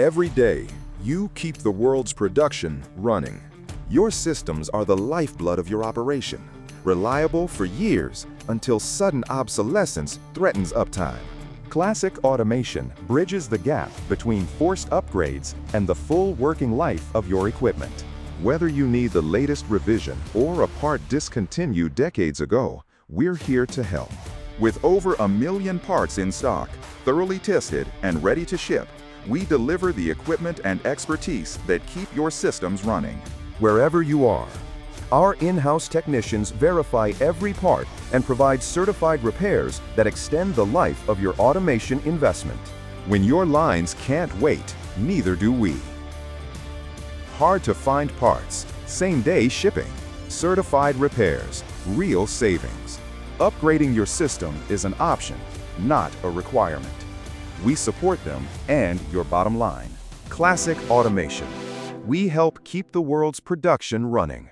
Every day, you keep the world's production running. Your systems are the lifeblood of your operation, reliable for years until sudden obsolescence threatens uptime. Classic automation bridges the gap between forced upgrades and the full working life of your equipment. Whether you need the latest revision or a part discontinued decades ago, we're here to help. With over 1 million parts in stock, thoroughly tested and ready to ship, we deliver the equipment and expertise that keep your systems running. Wherever you are, our in-house technicians verify every part and provide certified repairs that extend the life of your automation investment. When your lines can't wait, neither do we. Hard to find parts, same-day shipping, certified repairs, real savings. Upgrading your system is an option, not a requirement. We support them and your bottom line. Classic automation. We help keep the world's production running.